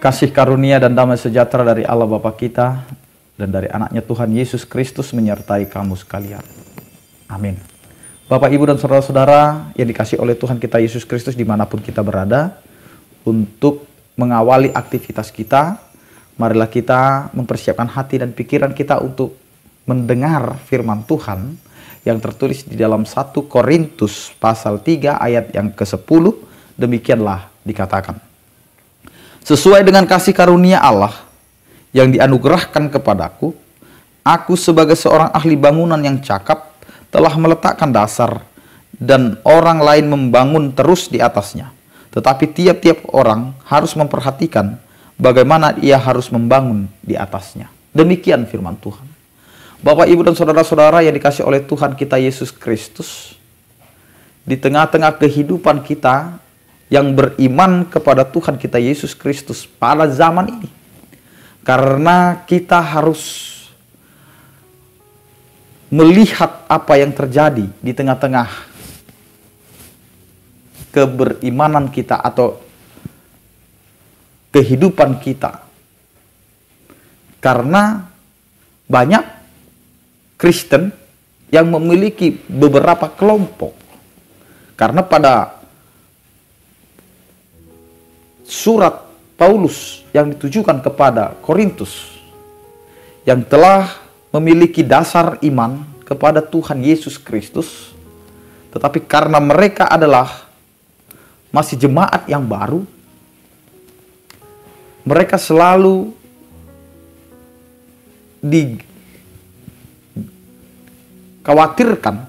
Kasih karunia dan damai sejahtera dari Allah Bapa kita dan dari anaknya Tuhan Yesus Kristus menyertai kamu sekalian. Amin. Bapak, Ibu, dan saudara-saudara yang dikasih oleh Tuhan kita Yesus Kristus dimanapun kita berada, untuk mengawali aktivitas kita, marilah kita mempersiapkan hati dan pikiran kita untuk mendengar firman Tuhan yang tertulis di dalam 1 Korintus pasal 3 ayat yang ke-10. Demikianlah dikatakan, sesuai dengan kasih karunia Allah yang dianugerahkan kepadaku, aku sebagai seorang ahli bangunan yang cakap telah meletakkan dasar dan orang lain membangun terus di atasnya. Tetapi tiap-tiap orang harus memperhatikan bagaimana ia harus membangun di atasnya. Demikian firman Tuhan. Bapak, Ibu, dan saudara-saudara yang dikasih oleh Tuhan kita Yesus Kristus, di tengah-tengah kehidupan kita yang beriman kepada Tuhan kita Yesus Kristus pada zaman ini, karena kita harus melihat apa yang terjadi di tengah-tengah keberimanan kita atau kehidupan kita. Karena banyak Kristen yang memiliki beberapa kelompok. Karena pada surat Paulus yang ditujukan kepada Korintus yang telah memiliki dasar iman kepada Tuhan Yesus Kristus, tetapi karena mereka adalah masih jemaat yang baru, mereka selalu dikhawatirkan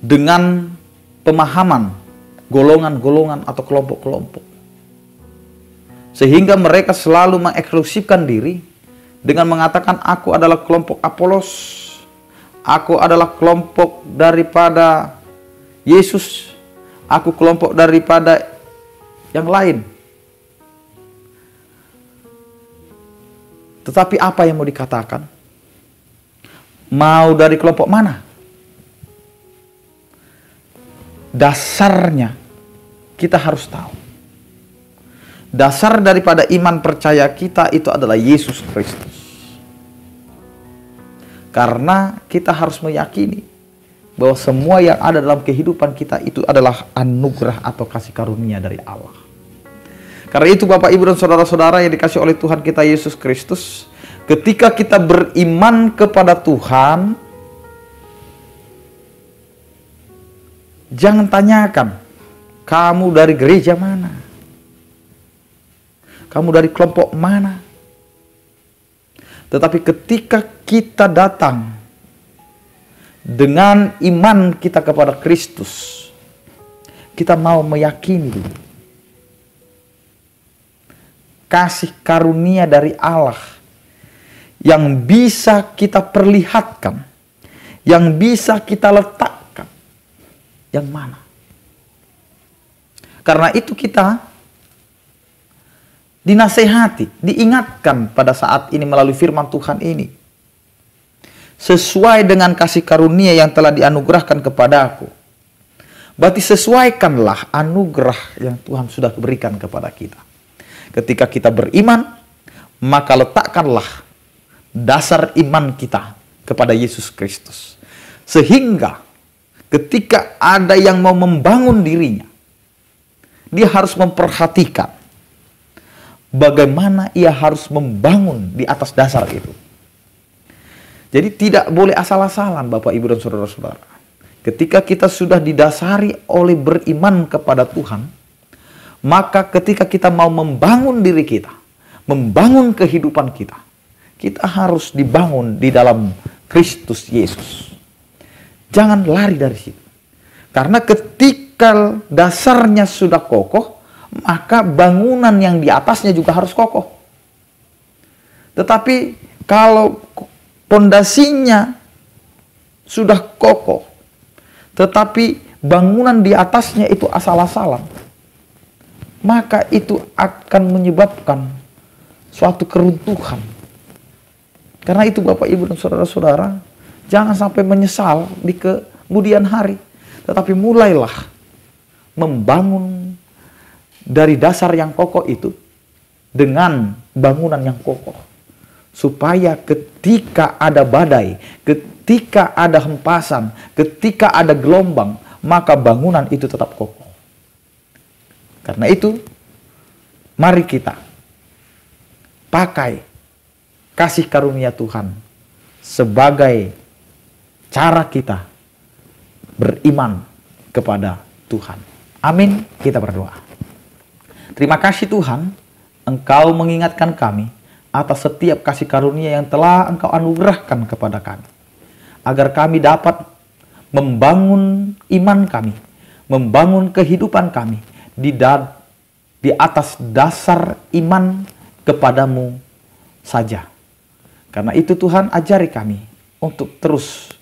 dengan pemahaman golongan-golongan atau kelompok-kelompok, sehingga mereka selalu mengeksklusifkan diri dengan mengatakan, aku adalah kelompok Apolos, aku adalah kelompok daripada Yesus, aku kelompok daripada yang lain. Tetapi apa yang mau dikatakan? Mau dari kelompok mana? Dasarnya kita harus tahu. Dasar daripada iman percaya kita itu adalah Yesus Kristus. Karena kita harus meyakini bahwa semua yang ada dalam kehidupan kita itu adalah anugerah atau kasih karunia dari Allah. Karena itu Bapak, Ibu, dan saudara-saudara yang dikasih oleh Tuhan kita Yesus Kristus, ketika kita beriman kepada Tuhan, jangan tanyakan, kamu dari gereja mana? Kamu dari kelompok mana? Tetapi ketika kita datang dengan iman kita kepada Kristus, kita mau meyakini kasih karunia dari Allah yang bisa kita perlihatkan, yang bisa kita letakkan, yang mana? Karena itu kita dinasehati, diingatkan pada saat ini melalui firman Tuhan ini. Sesuai dengan kasih karunia yang telah dianugerahkan kepadaku. Berarti sesuaikanlah anugerah yang Tuhan sudah berikan kepada kita. Ketika kita beriman, maka letakkanlah dasar iman kita kepada Yesus Kristus. Sehingga ketika ada yang mau membangun dirinya, dia harus memperhatikan bagaimana ia harus membangun di atas dasar itu. Jadi tidak boleh asal-asalan Bapak, Ibu, dan saudara-saudara. Ketika kita sudah didasari oleh beriman kepada Tuhan, maka ketika kita mau membangun diri kita, membangun kehidupan kita, kita harus dibangun di dalam Kristus Yesus. Jangan lari dari situ. Karena ketika dasarnya sudah kokoh, maka bangunan yang di atasnya juga harus kokoh. Tetapi kalau pondasinya sudah kokoh, tetapi bangunan di atasnya itu asal-asalan, maka itu akan menyebabkan suatu keruntuhan. Karena itu Bapak, Ibu, dan saudara-saudara, jangan sampai menyesal di kemudian hari, tetapi mulailah membangun dari dasar yang kokoh itu dengan bangunan yang kokoh. Supaya ketika ada badai, ketika ada hempasan, ketika ada gelombang, maka bangunan itu tetap kokoh. Karena itu, mari kita pakai kasih karunia Tuhan sebagai cara kita beriman kepada Tuhan. Amin. Kita berdoa. Terima kasih Tuhan, Engkau mengingatkan kami atas setiap kasih karunia yang telah Engkau anugerahkan kepada kami, agar kami dapat membangun iman kami, membangun kehidupan kami di atas dasar iman kepadamu saja. Karena itu Tuhan, ajari kami untuk terus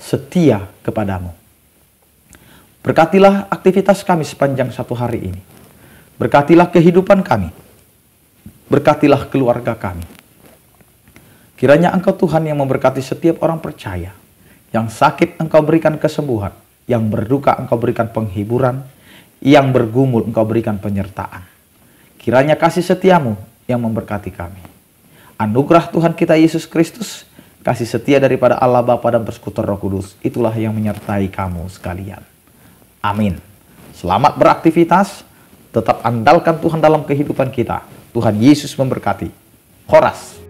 setia kepadamu. Berkatilah aktivitas kami sepanjang satu hari ini. Berkatilah kehidupan kami. Berkatilah keluarga kami. Kiranya Engkau Tuhan yang memberkati setiap orang percaya. Yang sakit Engkau berikan kesembuhan. Yang berduka Engkau berikan penghiburan. Yang bergumul Engkau berikan penyertaan. Kiranya kasih setiamu yang memberkati kami. Anugerah Tuhan kita Yesus Kristus, kasih setia daripada Allah Bapa dan Persekutuan Roh Kudus, itulah yang menyertai kamu sekalian. Amin. Selamat beraktivitas. Tetap andalkan Tuhan dalam kehidupan kita. Tuhan Yesus memberkati. Horas.